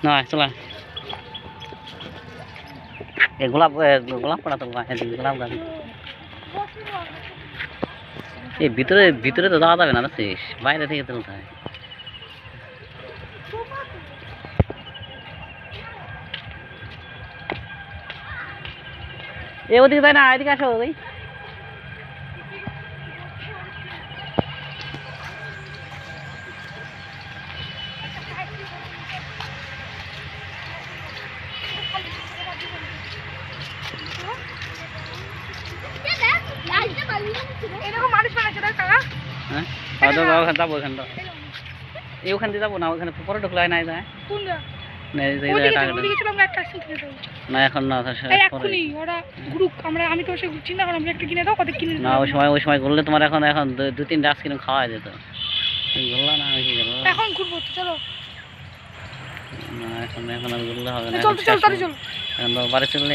না চলা এ গোলাপ গোলাপ পড়া তো গোলাপ গাছ এই ভিতরে ভিতরে তো যাওয়া যাবে না দেখছিস বাইরে থেকে তুলতে হয় এ ওদিকে যায় না এদিকে আসো ওই হ্যাঁ যাবো ওখানটা এই ওখান দিয়ে যাবো না ওখানে পরে ঢুকলে নাই যায় না এখন না না ওই সময় ঘুরলে তোমার এখন এখন 2-3টা আইসক্রিম খাওয়া যেত ঘুরলা না কি এখন ঘুরবো তো চলো না এখন এখন আর ঘুরলে হবে না চল চল চল চল এখন বাড়ি চললে